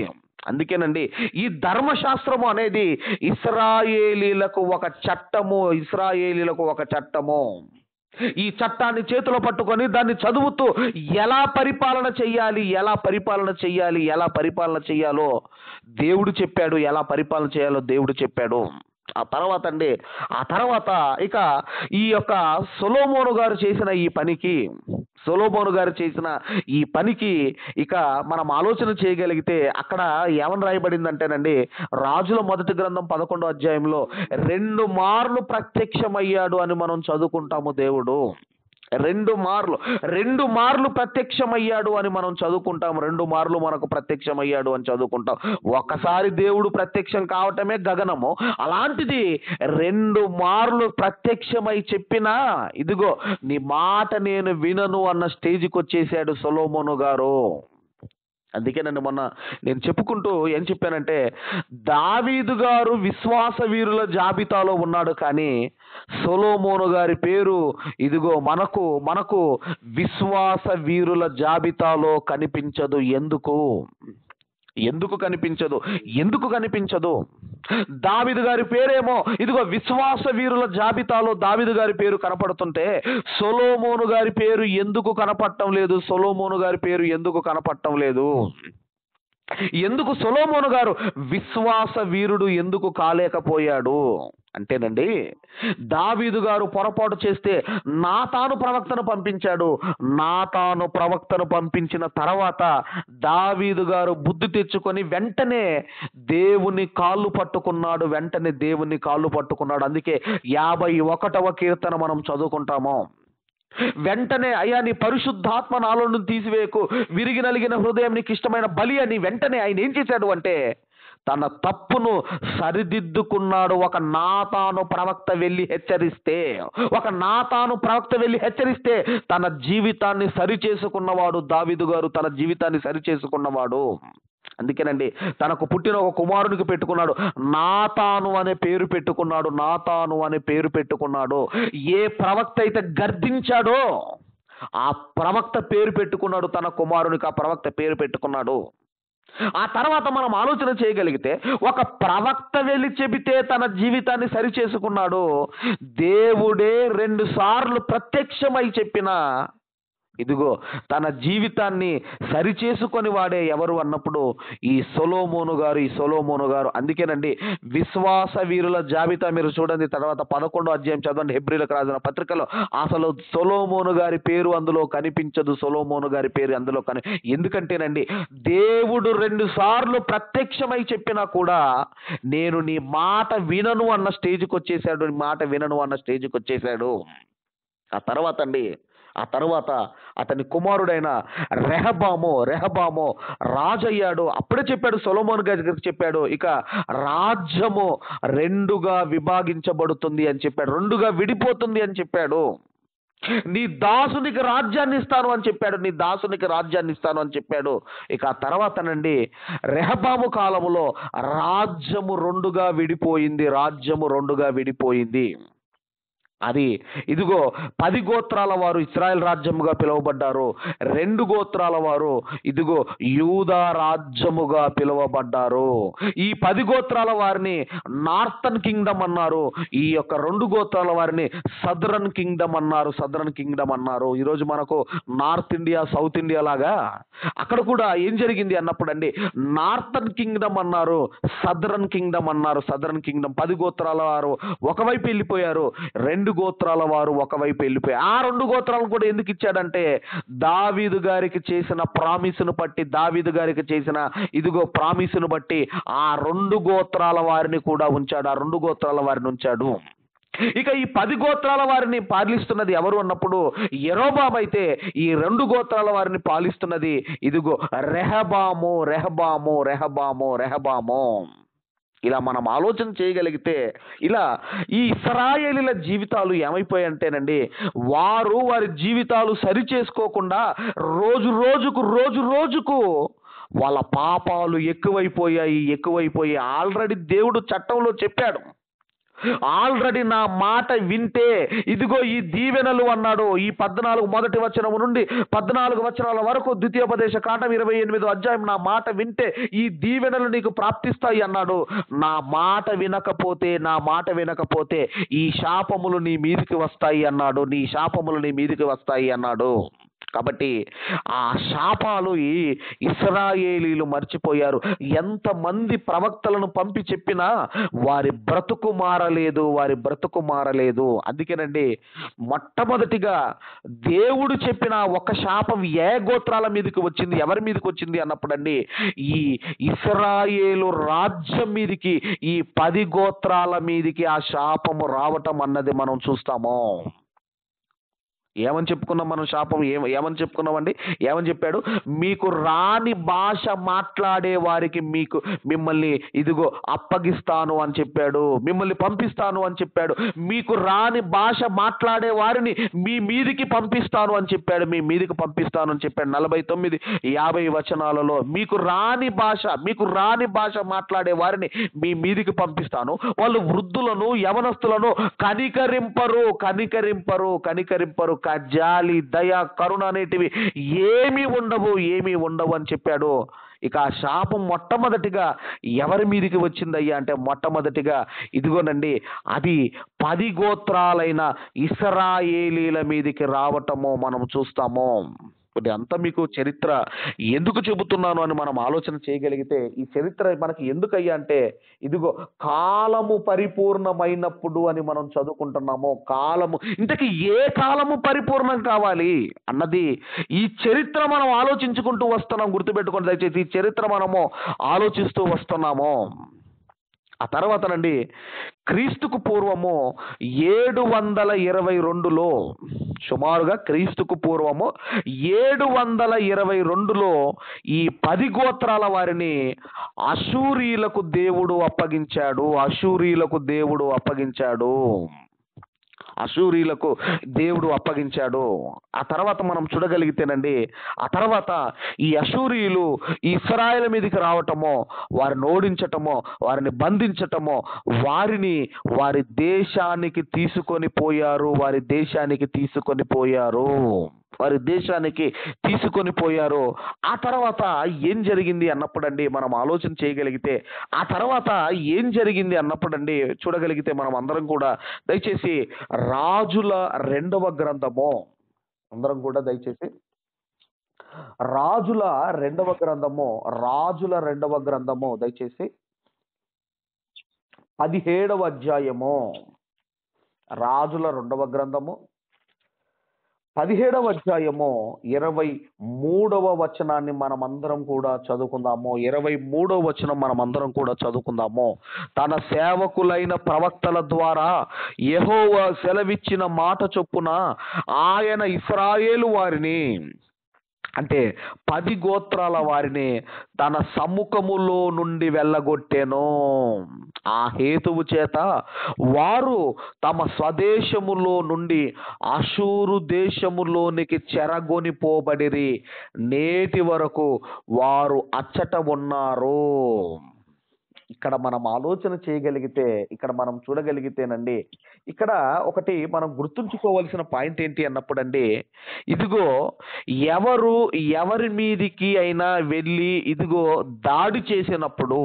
అందుకేనండి ఈ ధర్మశాస్త్రము అనేది ఇశ్రాయేలీలకు ఒక చట్టము. ఈ చట్టాన్ని చేతిలో పట్టుకొని దాన్ని చదువుతూ ఎలా పరిపాలన చేయాలో దేవుడు చెప్పాడు. ఆ తర్వాత ఇక ఈ యొక్క సొలొమోను గారు చేసిన ఈ పనికి ఇక మనం ఆలోచన చేయగలిగితే అక్కడ ఏమని రాయబడిందంటేనండి, రాజుల మొదటి గ్రంథం 11వ అధ్యాయంలో 2 మార్లు ప్రత్యక్షమయ్యాడు అని మనం చదువుకుంటాము. దేవుడు 2 మార్లు ప్రత్యక్షమయ్యాడు అని మనం చదువుకుంటాం. 2 మార్లు మనకు ప్రత్యక్షమయ్యాడు అని చదువుకుంటాం. ఒక్కసారి దేవుడు ప్రత్యక్షం కావటమే గగనము, అలాంటిది 2 మార్లు ప్రత్యక్షమై చెప్పినా ఇదిగో నీ మాట నేను వినను అన్న స్టేజ్కి వచ్చేసాడు సొలొమోను గారు. అందుకేనండి మొన్న నేను చెప్పుకుంటూ ఏం చెప్పానంటే, దావీదు గారు విశ్వాస వీరుల జాబితాలో ఉన్నాడు, కానీ సొలొమోను గారి పేరు ఇదిగో మనకు విశ్వాస వీరుల జాబితాలో కనిపించదు. ఎందుకు కనిపించదు? దావీదు గారి పేరేమో ఇదిగో విశ్వాస వీరుల జాబితాలో దావీదు గారి పేరు కనపడుతుంటే సొలొమోను గారి పేరు ఎందుకు కనపడటం లేదు? ఎందుకు సొలొమోను గారు విశ్వాస వీరుడు ఎందుకు కాలేకపోయాడు అంటేనండి, దావీదు గారు పొరపాటు చేస్తే నాతాను ప్రవక్తను పంపించిన తర్వాత దావీదు గారు బుద్ధి తెచ్చుకొని వెంటనే దేవుని కాళ్ళు పట్టుకున్నాడు. అందుకే 51వ కీర్తన మనం చదువుకుంటాము. వెంటనే అయ్యా నీ పరిశుద్ధాత్మ నాలో నుండి తీసివేయకు, విరిగి నలిగిన హృదయం నీకు ఇష్టమైన బలి అని వెంటనే ఆయన ఏం చేశాడు అంటే తన తప్పును సరిదిద్దుకున్నాడు. ఒక నాతాను ప్రవక్త వెళ్ళి హెచ్చరిస్తే తన జీవితాన్ని సరిచేసుకున్నవాడు దావీదు గారు, తన జీవితాన్ని సరిచేసుకున్నవాడు. అందుకేనండి తనకు పుట్టిన ఒక కుమారునికి పెట్టుకున్నాడు, నాతాను అనే పేరు పెట్టుకున్నాడు. ఏ ప్రవక్త అయితే గర్దించాడో ఆ ప్రవక్త పేరు పెట్టుకున్నాడు, తన కుమారునికి ఆ ప్రవక్త పేరు పెట్టుకున్నాడు. ఆ తర్వాత మనం ఆలోచన చేయగలిగితే ఒక ప్రవక్త వెళ్ళి చెబితే తన జీవితాన్ని సరిచేసుకున్నాడు. దేవుడే 2 సార్లు ప్రత్యక్షమై చెప్పిన ఇదిగో తన జీవితాన్ని సరిచేసుకొని వాడే ఎవరు అన్నప్పుడు ఈ సొలొమోను గారు. అందుకేనండి విశ్వాస వీరుల జాబితా మీరు చూడండి, తర్వాత 11వ అధ్యాయం చదవండి, హెబ్రీలకు రాసిన పత్రికలో అసలు సొలొమోను గారి పేరు అందులో కనిపించదు. ఎందుకంటేనండి దేవుడు 2 సార్లు ప్రత్యక్షమై చెప్పినా కూడా నేను నీ మాట వినను అన్న స్టేజ్కి వచ్చేసాడు. ఆ తర్వాత అతని కుమారుడైన రెహబాము రాజయ్యాడు. అప్పుడే చెప్పాడు, సొలొమోను గారికి చెప్పాడు, ఇక రాజ్యము 2గా విభాగించబడుతుంది అని చెప్పాడు, 2గా విడిపోతుంది అని చెప్పాడు. నీ దాసునికి రాజ్యాన్ని ఇస్తాను అని చెప్పాడు. ఇక ఆ తర్వాతనండి రెహబాము కాలములో రాజ్యము 2గా విడిపోయింది. అది ఇదిగో 10 గోత్రాల వారు ఇశ్రాయేల్ రాజ్యముగా పిలువబడ్డారు. 2 గోత్రాల వారు ఇదిగో యూదా రాజ్యముగా పిలువబడ్డారు. ఈ 10 గోత్రాల వారిని నార్థన్ కింగ్డమ్ అన్నారు. ఈ యొక్క 2 గోత్రాల వారిని సదరన్ కింగ్డమ్ అన్నారు. సదరన్ కింగ్డమ్ అన్నారు. ఈరోజు మనకు నార్త్ ఇండియా, సౌత్ ఇండియా లాగా అక్కడ కూడా ఏం జరిగింది అన్నప్పుడు అండి, నార్థన్ కింగ్డమ్ అన్నారు, సదరన్ కింగ్డమ్ అన్నారు. సదరన్ కింగ్డమ్ 10 గోత్రాల వారు ఒకవైపు వెళ్ళిపోయారు, 2 గోత్రాల వారు ఒకవైపు వెళ్ళిపోయారు. ఆ 2 గోత్రాలను కూడా ఎందుకు ఇచ్చాడంటే దావీదు గారికి చేసిన ప్రామిస్ను బట్టి, దావీదు గారికి చేసిన ఇదిగో ప్రామిస్ను బట్టి ఆ 2 గోత్రాల వారిని కూడా ఉంచాడు. ఆ 2 గోత్రాల వారిని ఉంచాడు. ఇక ఈ 10 గోత్రాల వారిని పాలిస్తున్నది ఎవరు అన్నప్పుడు యెరోబాము అయితే, ఈ 2 గోత్రాల వారిని పాలిస్తున్నది ఇదిగో రెహబాము. రెహబాము రెహబాము రెహబాము ఇలా మనం ఆలోచన చేయగలిగితే, ఇలా ఈ ఇశ్రాయేలీల జీవితాలు ఏమైపోయాయంటేనండి, వారి జీవితాలు సరి చేసుకోకుండా రోజు రోజుకు వాళ్ళ పాపాలు ఎక్కువైపోయి ఆల్రెడీ దేవుడు చట్టంలో చెప్పాడు. ఆల్రెడీ నా మాట వింటే ఇదిగో ఈ దీవెనలు అన్నాడు. ఈ 14 మొదటి వచనం నుండి 14 వచనాల వరకు ద్వితీయోపదేశ కాండం 28వ అధ్యాయం, నా మాట వింటే ఈ దీవెనలు నీకు ప్రాప్తిస్తాయి అన్నాడు. నా మాట వినకపోతే ఈ శాపములు నీ మీదికి వస్తాయి అన్నాడు. నీ శాపములు నీ మీదికి వస్తాయి అన్నాడు. కాబట్టి ఆ శాపాలు ఈ ఇశ్రాయేలీలు మర్చిపోయారు. ఎంతమంది ప్రవక్తలను పంపి చెప్పినా వారి బ్రతుకు మారలేదు. అందుకేనండి మొట్టమొదటిగా దేవుడు చెప్పిన ఒక శాపం ఏ గోత్రాల మీదకి వచ్చింది, ఎవరి మీదకి వచ్చింది అన్నప్పుడండి, ఈ ఇశ్రాయేలు రాజ్యం మీదికి, ఈ 10 గోత్రాల మీదికి ఆ శాపము రావటం అన్నది మనం చూస్తాము. ఏమని చెప్పుకున్నాం మనం? శాపం ఏమని చెప్పుకున్నామండి? ఏమని చెప్పాడు? మీకు రాని భాష మాట్లాడే వారికి మిమ్మల్ని ఇదిగో అప్పగిస్తాను అని చెప్పాడు. మిమ్మల్ని పంపిస్తాను అని చెప్పాడు. మీకు రాని భాష మాట్లాడే వారిని మీ మీదికి పంపిస్తాను అని చెప్పాడు. 49, 50 వచనాలలో మీకు రాని భాష మాట్లాడే వారిని మీ మీదికి పంపిస్తాను. వాళ్ళు వృద్ధులను, యవనస్తులను కనికరింపరు. జాలి, దయ, కరుణ అనేటివి ఏమీ ఉండవు అని చెప్పాడు. ఇక ఆ శాపం మొట్టమొదటిగా ఎవరి మీదికి వచ్చిందయ్యా అంటే, మొట్టమొదటిగా ఇదిగోనండి అది 10 గోత్రాలైన ఇశ్రాయేలీల మీదికి రావటము మనం చూస్తాము. అంతా మీకు చరిత్ర ఎందుకు చెబుతున్నాను అని మనం ఆలోచన చేయగలిగితే, ఈ చరిత్ర మనకి ఎందుకయ్యా అంటే, ఇదిగో కాలము పరిపూర్ణమైనప్పుడు అని మనం చదువుకుంటున్నాము. కాలము, ఇంతకీ ఏ కాలము పరిపూర్ణం కావాలి అన్నది ఈ చరిత్ర మనం ఆలోచించుకుంటూ వస్తున్నాం. గుర్తుపెట్టుకోండి దయచేసి, ఈ చరిత్ర మనము ఆలోచిస్తూ వస్తున్నాము. ఆ తర్వాతనండి క్రీస్తుకు పూర్వము 722లో, సుమారుగా క్రీస్తుకు పూర్వము 722లో ఈ 10 గోత్రాల వారిని అషూరీలకు దేవుడు అప్పగించాడు. ఆ తర్వాత మనం చూడగలిగితేనండి, ఆ తర్వాత ఈ అషూరీయులు ఈ ఇశ్రాయేలు మీదకి రావటమో, వారిని ఓడించటమో, వారిని బంధించటమో, వారిని వారి దేశానికి తీసుకొని పోయారు. ఆ తర్వాత ఏం జరిగింది అన్నప్పుడండి మనం ఆలోచన చేయగలిగితే, ఆ తర్వాత ఏం జరిగింది అన్నప్పుడండి చూడగలిగితే మనం అందరం కూడా దయచేసి రాజుల 2వ గ్రంథము, అందరం కూడా దయచేసి రాజుల 2వ గ్రంథము దయచేసి 17వ అధ్యాయము, రాజుల 2వ గ్రంథము 17వ అధ్యాయము 23వ వచనాన్ని మనమందరం కూడా చదువుకుందాము. 23వ వచనం మనమందరం కూడా చదువుకుందాము. తన సేవకులైన ప్రవక్తల ద్వారా యెహోవా సెలవిచ్చిన మాట చొప్పున ఆయన ఇశ్రాయేలు వారిని, అంటే 10 గోత్రాల వారిని తన సముఖములో నుండి వెళ్ళగొట్టెను. ఆ హేతువు చేత వారు తమ స్వదేశములో నుండి అషూరు దేశములోనికి చెరగొనిపోబడిరి. నేటి వరకు వారు అచ్చట ఉన్నారు. ఇక్కడ మనం ఆలోచన చేయగలిగితే, ఇక్కడ మనం చూడగలిగితేనండి, ఇక్కడ ఒకటి మనం గుర్తుంచుకోవాల్సిన పాయింట్ ఏంటి అన్నప్పుడండి, ఇదిగో ఎవరు ఎవరి మీదికి అయినా వెళ్ళి ఇదిగో దాడి చేసినప్పుడు,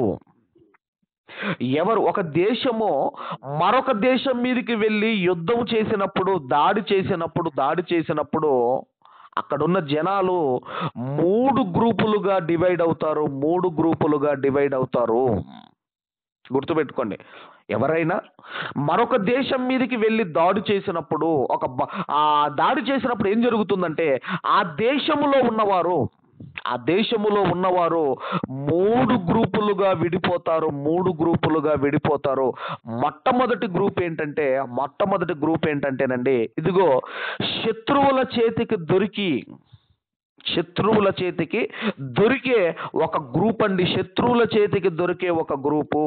ఎవరు ఒక దేశము మరొక దేశం మీదకి వెళ్ళి యుద్ధం చేసినప్పుడు, దాడి చేసినప్పుడు అక్కడున్న జనాలు 3 గ్రూపులుగా డివైడ్ అవుతారు. 3 గ్రూపులుగా డివైడ్ అవుతారు. గుర్తుపెట్టుకోండి. ఎవరైనా మరొక దేశం మీదకి వెళ్ళి దాడి చేసినప్పుడు, దాడి చేసినప్పుడు ఏం జరుగుతుందంటే, ఆ దేశములో ఉన్నవారు ఆ దేశములో ఉన్నవారు 3 గ్రూపులుగా విడిపోతారు. 3 గ్రూపులుగా విడిపోతారు. మొట్టమొదటి గ్రూప్ ఏంటంటేనండి, ఇదిగో శత్రువుల చేతికి దొరికే ఒక గ్రూప్ అండి. శత్రువుల చేతికి దొరికే ఒక గ్రూపు.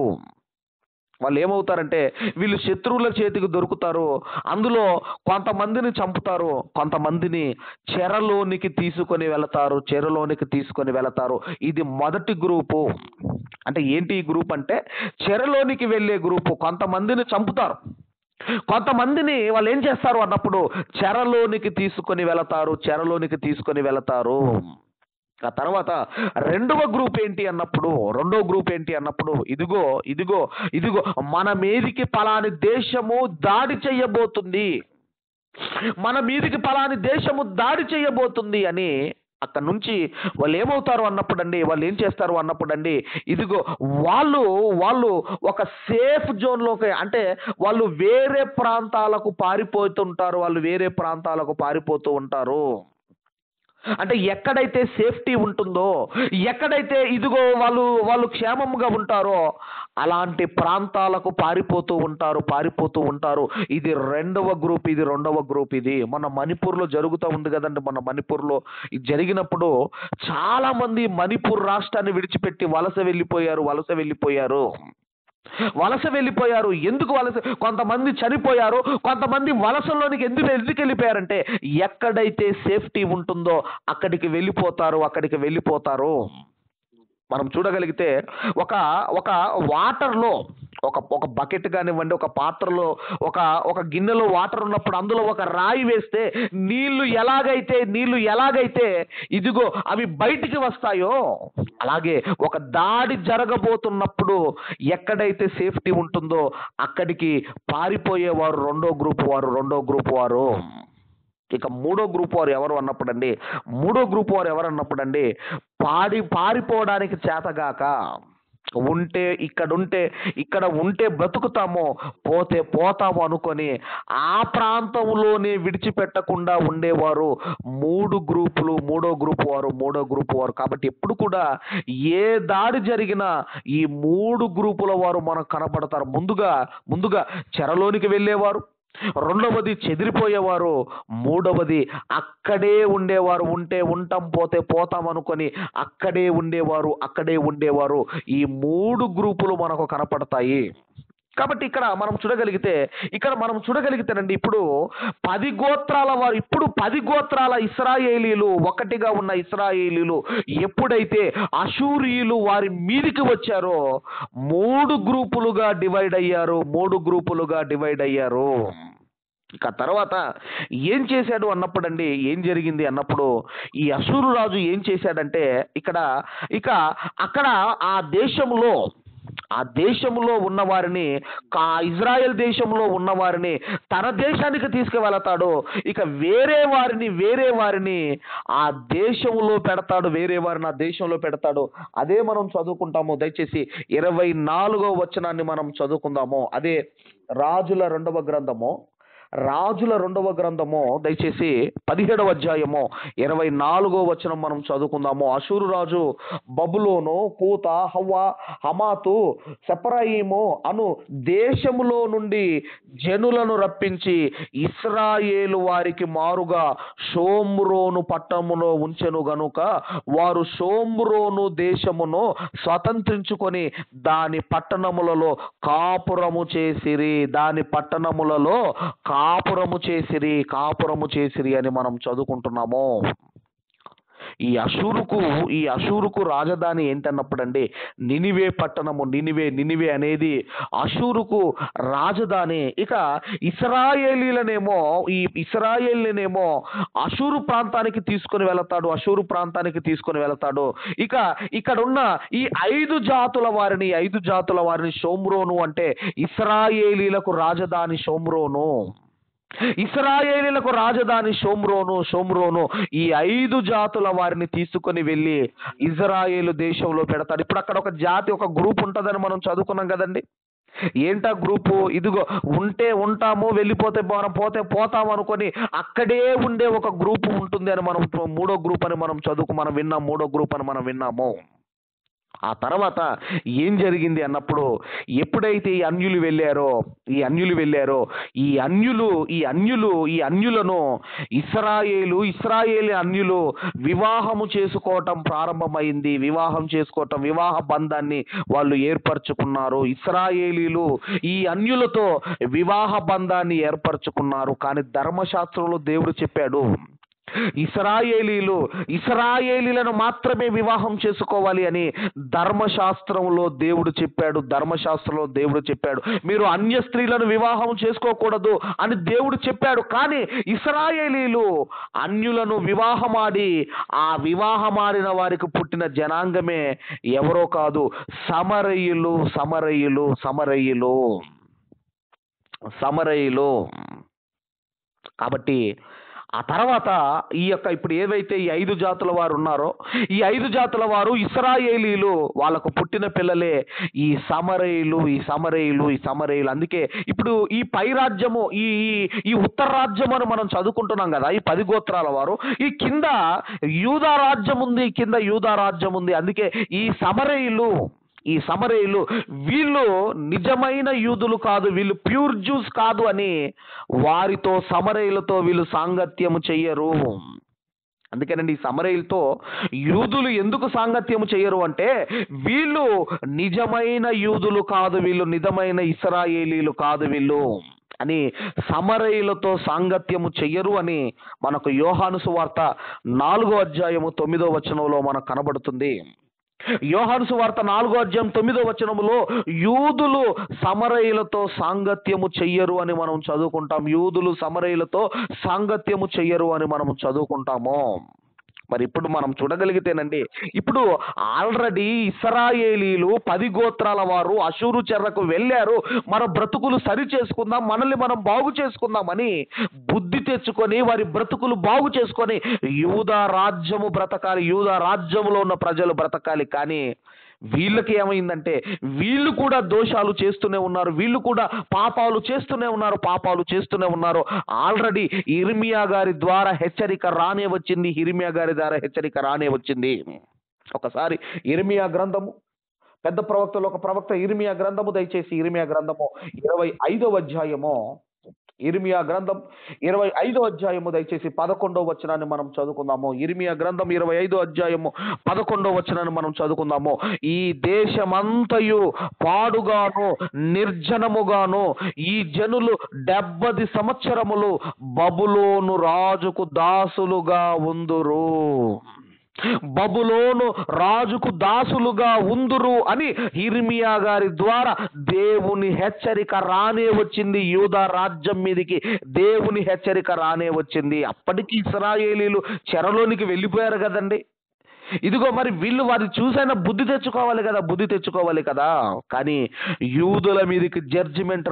వాళ్ళు ఏమవుతారంటే, వీళ్ళు శత్రువుల చేతికి దొరుకుతారు. అందులో కొంతమందిని చంపుతారు, కొంతమందిని చెరలోనికి తీసుకొని వెళతారు. ఇది మొదటి గ్రూపు. అంటే ఏంటి ఈ గ్రూప్ అంటే, చెరలోనికి వెళ్ళే గ్రూపు. కొంతమందిని చంపుతారు, కొంతమందిని వాళ్ళు ఏం చేస్తారు అన్నప్పుడు చెరలోనికి తీసుకొని వెళతారు. ఆ తర్వాత రెండవ గ్రూప్ ఏంటి అన్నప్పుడు, ఇదిగో మన మీదికి పలాని దేశము దాడి చేయబోతుంది అని అక్కడ నుంచి వాళ్ళు ఏమవుతారు అన్నప్పుడండి, వాళ్ళు ఏం చేస్తారు అన్నప్పుడండి, ఇదిగో వాళ్ళు ఒక సేఫ్ జోన్లోకి, అంటే వాళ్ళు వేరే ప్రాంతాలకు పారిపోతూ ఉంటారు. అంటే ఎక్కడైతే సేఫ్టీ ఉంటుందో, ఎక్కడైతే ఇదిగో వాళ్ళు క్షేమంగా ఉంటారో అలాంటి ప్రాంతాలకు పారిపోతూ ఉంటారు. ఇది రెండవ గ్రూప్. ఇది మన మణిపూర్లో జరుగుతూ ఉంది కదండి. మన మణిపూర్లో ఇది జరిగినప్పుడు చాలా మంది మణిపూర్ రాష్ట్రాన్ని విడిచిపెట్టి వలస వెళ్ళిపోయారు. ఎందుకు కొంతమంది చనిపోయారు, కొంతమంది వలసలోనికి ఎందుకు వెళ్ళిపోయారంటే, ఎక్కడైతే సేఫ్టీ ఉంటుందో అక్కడికి వెళ్ళిపోతారు. మనం చూడగలిగితే ఒక వాటర్లో ఒక బకెట్ కానివ్వండి, ఒక పాత్రలో ఒక గిన్నెలో వాటర్ ఉన్నప్పుడు అందులో ఒక రాయి వేస్తే నీళ్లు ఎలాగైతే ఇదిగో అవి బయటికి వస్తాయో, అలాగే ఒక దాడి జరగబోతున్నప్పుడు ఎక్కడైతే సేఫ్టీ ఉంటుందో అక్కడికి పారిపోయేవారు రెండో గ్రూప్ వారు. ఇక మూడో గ్రూప్ వారు ఎవరు అన్నప్పుడండి, పారిపోవడానికి చేతగాక ఇక్కడ ఉంటే బ్రతుకుతామో, పోతాము అనుకొని ఆ ప్రాంతంలోనే విడిచిపెట్టకుండా ఉండేవారు మూడో గ్రూప్ వారు. కాబట్టి ఎప్పుడు కూడా ఏ దాడి జరిగినా ఈ 3 గ్రూపుల వారు మనకు కనపడతారు. ముందుగా చెరలోనికి వెళ్ళేవారు, రెండవది చెదిరిపోయేవారు, మూడవది అక్కడే ఉండేవారు. ఉంటాం, పోతాం అనుకొని అక్కడే ఉండేవారు. ఈ 3 గ్రూపులు మనకు కనపడతాయి. కాబట్టి ఇక్కడ మనం చూడగలిగితేనండి, ఇప్పుడు 10 గోత్రాల వారు, ఇప్పుడు 10 గోత్రాల ఇశ్రాయేలీలు, ఒకటిగా ఉన్న ఇశ్రాయేలీలు ఎప్పుడైతే అషూరీయులు వారి మీదికి వచ్చారో 3 గ్రూపులుగా డివైడ్ అయ్యారు. ఇక తర్వాత ఏం చేశాడు అన్నప్పుడండి, ఏం జరిగింది అన్నప్పుడు, ఈ అషూరు రాజు ఏం చేశాడంటే, అక్కడ ఆ దేశంలో ఉన్నవారిని, ఇజ్రాయెల్ దేశంలో ఉన్నవారిని తన దేశానికి తీసుకువెళతాడు. ఇక వేరే వారిని ఆ దేశంలో పెడతాడు. అదే మనం చదువుకుంటాము. దయచేసి 24వ వచనాన్ని మనం చదువుకుందాము. అదే రాజుల రెండవ గ్రంథము దయచేసి 17వ అధ్యాయము 24వ వచనం మనం చదువుకుందాము. అషూరు రాజు బబులోను, కూత, హమాతు, సెపరాయిము అను దేశములో నుండి జనులను రప్పించి ఇశ్రాయేలు వారికి మారుగా షోమ్రోను పట్టణములో ఉంచెను గనుక వారు షోమ్రోను దేశమును స్వతంత్రించుకొని దాని పట్టణములలో కాపురము చేసిరి అని మనం చదువుకుంటున్నాము. ఈ అషూరుకు ఈ అషూరుకు రాజధాని ఏంటన్నప్పుడండి నినివే పట్టణము. నినివే అనేది అషూరుకు రాజధాని. ఇక ఇస్రాయేలీలనేమో అషూరు ప్రాంతానికి తీసుకొని వెళతాడు. ఇక ఇక్కడున్న ఈ 5 జాతుల వారిని షోమ్రోను అంటే ఇస్రాయేలీలకు రాజధాని షోమ్రోను. షోమ్రోను ఈ 5 జాతుల వారిని తీసుకొని వెళ్ళి ఇజ్రాయేలు దేశంలో పెడతాడు. ఇప్పుడు అక్కడ ఒక జాతి, ఒక గ్రూప్ ఉంటుందని మనం చదువుకున్నాం కదండి. ఏంటా గ్రూపు? ఇదిగో ఉంటే ఉంటాము, వెళ్ళిపోతే మనం పోతాము అనుకొని అక్కడే ఉండే ఒక గ్రూపు ఉంటుంది అని మనం మూడో గ్రూప్ అని మనం విన్నాము. ఆ తర్వాత ఏం జరిగింది అన్నప్పుడు, ఎప్పుడైతే ఈ అన్యులు వెళ్ళారో ఈ అన్యులను ఇస్రాయేలీ అన్యులు వివాహము చేసుకోవటం ప్రారంభమైంది. వివాహ బంధాన్ని వాళ్ళు ఏర్పరచుకున్నారు. ఇస్రాయేలీలు ఈ అన్యులతో వివాహ బంధాన్ని ఏర్పరచుకున్నారు. కానీ ధర్మశాస్త్రంలో దేవుడు చెప్పాడు, ఇస్రాయేలీలను మాత్రమే వివాహం చేసుకోవాలి అని ధర్మశాస్త్రంలో దేవుడు చెప్పాడు. మీరు అన్య స్త్రీలను వివాహం చేసుకోకూడదు అని దేవుడు చెప్పాడు. కానీ ఇస్రాయేలీలు అన్యులను వివాహమాడి ఆ వివాహమాడిన వారికి పుట్టిన జనాంగమే ఎవరో కాదు, సమరయులు. కాబట్టి ఆ తర్వాత ఇప్పుడు ఏవైతే ఈ 5 జాతుల వారు ఉన్నారో, ఈ 5 జాతుల వారు ఇస్రాయేలీలు వాళ్ళకు పుట్టిన పిల్లలే ఈ సమరయులు. అందుకే ఇప్పుడు ఈ పై రాజ్యము, ఈ ఉత్తర రాజ్యం అని మనం చదువుకుంటున్నాం కదా, ఈ 10 గోత్రాల వారు. ఈ కింద యూదా రాజ్యం ఉంది. అందుకే ఈ సమరయులు వీళ్ళు నిజమైన యూదులు కాదు, వీళ్ళు ప్యూర్ జ్యూస్ కాదు అని వారితో సమరయులతో వీళ్ళు సాంగత్యము చెయ్యరు. అందుకేనండి ఈ సమరయులతో యూదులు ఎందుకు సాంగత్యము చెయ్యరు అంటే, వీళ్ళు నిజమైన యూదులు కాదు, వీళ్ళు నిజమైన ఇశ్రాయేలీలు కాదు వీళ్ళు అని సమరయులతో సాంగత్యము చెయ్యరు అని మనకు యోహాను సువార్త 4:9 మనకు కనబడుతుంది. యోహాను సువార్త 4:9 యూదులు సమరయులతో సాంగత్యము చెయ్యరు అని మనం చదువుకుంటాం. యూదులు సమరయులతో సాంగత్యము చెయ్యరు అని మనం చదువుకుంటాము. మరి ఇప్పుడు మనం చూడగలిగితేనండి, ఇప్పుడు ఆల్రెడీ ఇశ్రాయేలీలు 10 గోత్రాల వారు అషూరు చెరకు వెళ్ళారు. మన బ్రతుకులు సరి చేసుకుందాం, మనల్ని మనం బాగు చేసుకుందామని బుద్ధి తెచ్చుకొని వారి బ్రతుకులు బాగు చేసుకొని యూదా రాజ్యము బ్రతకాలి, యూదా రాజ్యములో ఉన్న ప్రజలు బ్రతకాలి. కానీ వీళ్ళకి ఏమైందంటే, వీళ్ళు కూడా దోషాలు చేస్తూనే ఉన్నారు, వీళ్ళు కూడా పాపాలు చేస్తూనే ఉన్నారు. ఆల్రెడీ ఇర్మియా గారి ద్వారా హెచ్చరిక రానే వచ్చింది. ఒకసారి ఇర్మియా గ్రంథము, పెద్ద ప్రవక్తలు ఒక ప్రవక్త ఇర్మియా గ్రంథము, దయచేసి ఇర్మియా గ్రంథము 25వ అధ్యాయము దయచేసి 11వ వచనాన్ని మనం చదువుకుందాము. ఇర్మియా గ్రంథం 25వ వచనాన్ని మనం చదువుకుందాము. ఈ దేశమంతయు పాడుగాను నిర్జనముగాను ఈ జనులు 70 సంవత్సరములు బబులోను రాజుకు దాసులుగా ఉందురు. అని ఇర్మియా గారి ద్వారా దేవుని హెచ్చరిక రానే వచ్చింది. యూదా రాజ్యం మీదకి దేవుని హెచ్చరిక రానే వచ్చింది. అప్పటికి ఇశ్రాయేలీలు చెరలోనికి వెళ్ళిపోయారు కదండి. ఇదిగో మరి వీళ్ళు వారిని చూసైనా బుద్ధి తెచ్చుకోవాలి కదా. కానీ యూదుల మీదకి జడ్జిమెంట్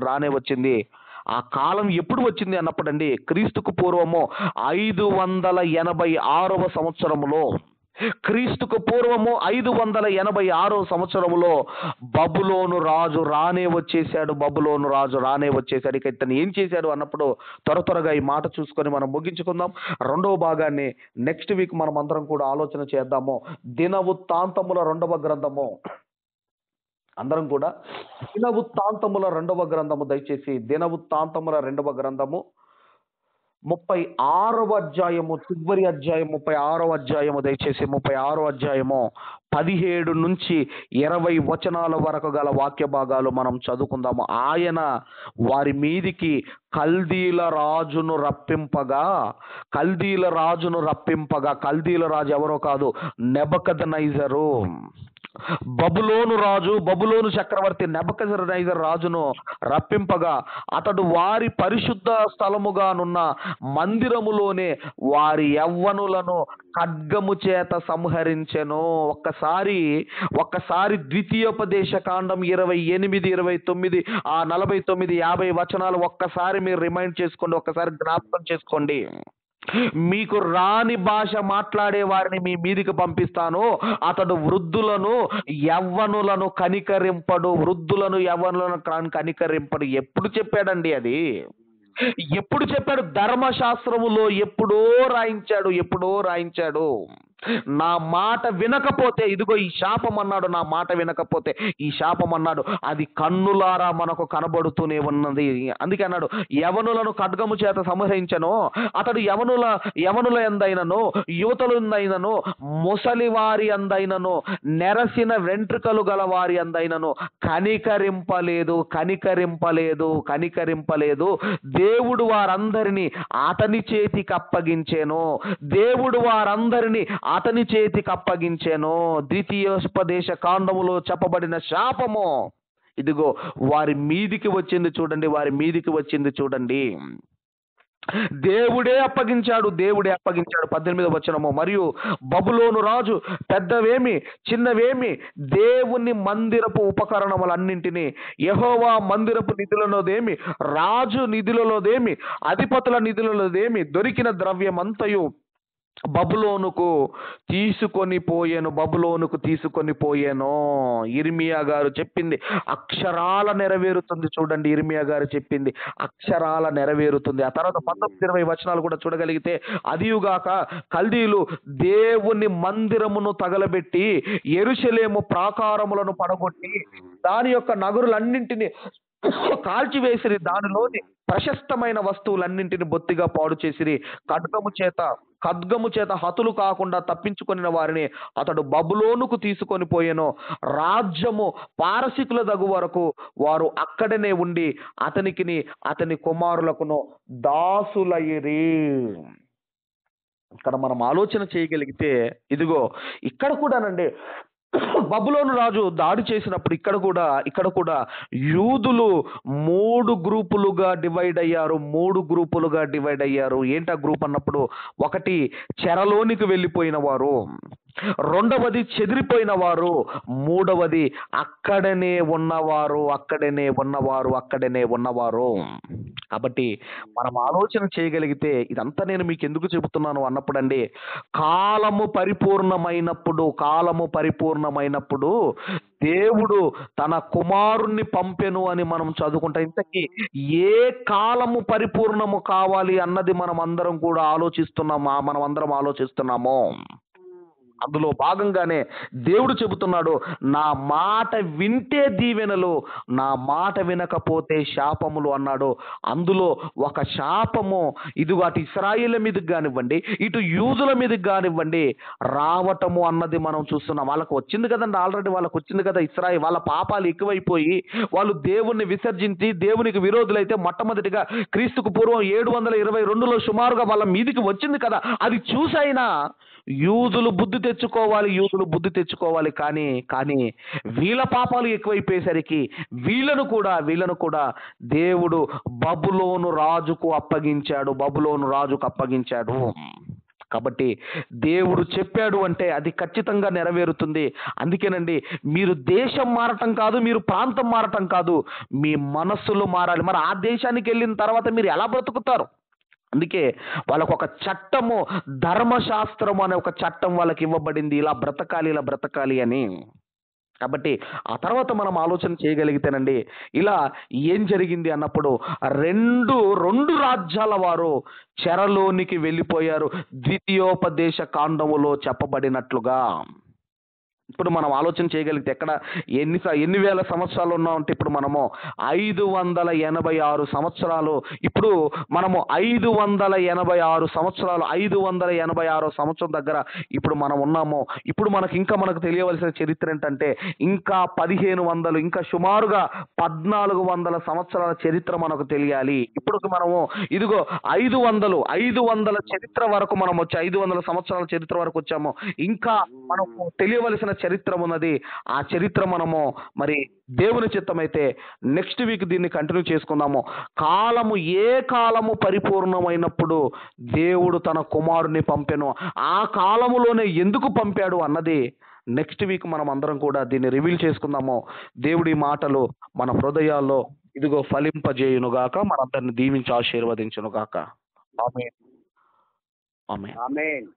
రానే వచ్చింది. ఆ కాలం ఎప్పుడు వచ్చింది అన్నప్పుడండి, క్రీస్తుకు పూర్వము 586వ సంవత్సరములో బబులోను రాజు రానే వచ్చేసాడు. ఇక ఇతను ఏం చేశాడు అన్నప్పుడు త్వరగా ఈ మాట చూసుకొని మనం ముగించుకుందాం. రెండవ భాగాన్ని నెక్స్ట్ వీక్ మనం అందరం కూడా ఆలోచన చేద్దాము. దినవృత్తాంతముల 2వ గ్రంథము, అందరం కూడా దినవృత్తాంతముల 2వ గ్రంథము, దయచేసి దినవృత్తాంతముల 2వ గ్రంథము 36వ అధ్యాయము, చివరి అధ్యాయం 36వ అధ్యాయము, దయచేసి 36వ అధ్యాయము 17 నుంచి 20 వచనాల వరకు గల వాక్య భాగాలు మనం చదువుకుందాము. ఆయన వారి మీదికి కల్దీల రాజును రప్పింపగా, కల్దీల రాజు ఎవరో కాదు, నెబుకద్నెజరు. బబులోను చక్రవర్తి నెబుకద్నెజరు రాజును రప్పింపగా, అతడు వారి పరిశుద్ధ స్థలముగానున్న మందిరములోనే వారి యవ్వనులను ఖడ్గము చేత సంహరించెను. ఒక్కసారి ద్వితీయోపదేశ కాండం 28, 29, 49, 50 వచనాలు ఒక్కసారి మీరు రిమైండ్ చేసుకోండి, ఒక్కసారి జ్ఞాపకం చేసుకోండి. మీకు రాని భాష మాట్లాడే వారిని మీ మీదికి పంపిస్తాను. అతడు వృద్ధులను యవ్వనులను కనికరింపడు. ఎప్పుడు చెప్పాడండి అది? ఎప్పుడు చెప్పాడు? ధర్మశాస్త్రములో ఎప్పుడో రాయించాడు. నా మాట వినకపోతే, ఇదిగో ఈ శాపం అన్నాడు. నా మాట వినకపోతే ఈ శాపం అన్నాడు. అది కన్నులారా మనకు కనబడుతూనే ఉన్నది. అందుకే అన్నాడు, యవనులను ఖడ్గము చేత సంహరించను. అతడు యవనుల ఎందైనను, యువతలు ఎందైనను, ముసలి వారి అందైనను, నెరసిన వెంట్రుకలు గల వారి అందైనను కనికరింపలేదు. దేవుడు వారందరినీ అతని చేతికి అప్పగించెను. ద్వితీయోపదేశ కాండములో చెప్పబడిన శాపము ఇదిగో వారి మీదికి వచ్చింది చూడండి. దేవుడే అప్పగించాడు. 18వ వచనము, మరియు బబులోను రాజు పెద్దవేమి చిన్నవేమి దేవుని మందిరపు ఉపకరణములన్నింటినీ, యెహోవా మందిరపు నిధులలోదేమి, రాజు నిధులలోదేమి, అధిపతుల నిధులలోదేమి దొరికిన ద్రవ్యమంతయు బబులోనుకు తీసుకొని పోయెను. ఇర్మియా గారు చెప్పింది అక్షరాల నెరవేరుతుంది. చూడండి, ఇర్మియా గారు చెప్పింది అక్షరాల నెరవేరుతుంది. ఆ తర్వాత 19-20 వచనాలు కూడా చూడగలిగితే, అదియుగాక కల్దీలు దేవుని మందిరమును తగలబెట్టి యెరూషలేము ప్రాకారములను పడగొట్టి దాని యొక్క నగరులన్నింటినీ కాల్చివేసిరి. దానిలోని ప్రశస్తమైన వస్తువులన్నింటిని బొత్తిగా పాడు చేసిరి. ఖడ్గము చేత హతులు కాకుండా తప్పించుకొనిన వారిని అతడు బబులోనుకు తీసుకొని పోయెను. రాజ్యము పారసికుల దగు వరకు వారు అక్కడనే ఉండి అతనికిని అతని కుమారులకును దాసులయ్యిరి. ఇక్కడ మనం ఆలోచన చేయగలిగితే, ఇదిగో ఇక్కడ కూడానండి, బబులోను రాజు దాడి చేసినప్పుడు ఇక్కడ కూడా యూదులు 3 గ్రూపులుగా డివైడ్ అయ్యారు. ఏంటా గ్రూప్ అన్నప్పుడు, ఒకటి చెరలోనికి వెళ్ళిపోయిన వారు, రెండవది చెదిరిపోయిన వారు, మూడవది అక్కడనే ఉన్నవారు. కాబట్టి మనం ఆలోచన చేయగలిగితే, ఇదంతా నేను మీకు ఎందుకు చెబుతున్నాను అన్నప్పుడు అండి, కాలము పరిపూర్ణమైనప్పుడు దేవుడు తన కుమారుణ్ణి పంపెను అని మనం చదువుకుంటాం. ఇంతకీ ఏ కాలము పరిపూర్ణము కావాలి అన్నది మనం అందరం ఆలోచిస్తున్నాము. అందులో భాగంగానే దేవుడు చెబుతున్నాడు, నా మాట వింటే దీవెనలు, నా మాట వినకపోతే శాపములు అన్నాడు. అందులో ఒక శాపము ఇదిగో అటు ఇశ్రాయేలు మీదకి కానివ్వండి, ఇటు యూదుల మీదకి కానివ్వండి రావటము అన్నది మనం చూస్తున్నాం. వాళ్ళకు వచ్చింది కదండి, ఆల్రెడీ వాళ్ళకు వచ్చింది కదా. వాళ్ళ పాపాలు ఎక్కువైపోయి వాళ్ళు దేవుణ్ణి విసర్జించి దేవునికి విరోధులైతే మొట్టమొదటిగా క్రీస్తుకు పూర్వం 722లో సుమారుగా వాళ్ళ మీదికి వచ్చింది కదా. అది చూసైనా యూదులు బుద్ధి తెచ్చుకోవాలి. కానీ వీళ్ళ పాపాలు ఎక్కువైపోయేసరికి వీళ్ళను కూడా దేవుడు బబులోను రాజుకు అప్పగించాడు. కాబట్టి దేవుడు చెప్పాడు అంటే అది ఖచ్చితంగా నెరవేరుతుంది. అందుకేనండి, మీరు దేశం మారటం కాదు, మీరు ప్రాంతం మారటం కాదు, మీ మనస్సులు మారాలి. మరి ఆ దేశానికి వెళ్ళిన తర్వాత మీరు ఎలా బ్రతుకుతారు? అందుకే వాళ్ళకు ఒక చట్టము, ధర్మశాస్త్రము అనే ఒక చట్టం వాళ్ళకి ఇవ్వబడింది, ఇలా బ్రతకాలి అని. కాబట్టి ఆ తర్వాత మనం ఆలోచన చేయగలిగితేనండి, ఇలా ఏం జరిగింది అన్నప్పుడు రెండు రాజ్యాల వారు చెరలోనికి వెళ్ళిపోయారు. ద్వితీయోపదేశ కాండములో చెప్పబడినట్లుగా ఇప్పుడు మనం ఆలోచన చేయగలిగితే ఎక్కడ ఎన్ని వేల సంవత్సరాలు ఉన్నామంటే ఇప్పుడు మనము 586 సంవత్సరాలు, ఇప్పుడు మనము 586 సంవత్సరాలు, 586 సంవత్సరం దగ్గర ఇప్పుడు మనం ఉన్నాము. ఇప్పుడు మనకు తెలియవలసిన చరిత్ర ఏంటంటే ఇంకా 1500, ఇంకా సుమారుగా 1400 సంవత్సరాల చరిత్ర మనకు తెలియాలి. ఇప్పుడు మనము ఇదిగో 500 చరిత్ర వరకు మనం వచ్చి 500 సంవత్సరాల చరిత్ర వరకు వచ్చాము. ఇంకా మనకు తెలియవలసిన చరిత్ర ఉన్నది. ఆ చరిత్ర మనము మరి దేవుని చిత్తమైతే నెక్స్ట్ వీక్ దీన్ని కంటిన్యూ చేసుకుందాము. ఏ కాలము పరిపూర్ణమైనప్పుడు దేవుడు తన కుమారుని పంపెను, ఆ కాలములోనే ఎందుకు పంపాడు అన్నది నెక్స్ట్ వీక్ మనం అందరం కూడా దీన్ని రివీల్ చేసుకుందాము. దేవుడి మాటలు మన హృదయాల్లో ఇదిగో ఫలింపజేయునుగాక, మనందరిని దీవించి ఆశీర్వదించునుగాక. ఆమేన్. ఆమేన్. ఆమేన్.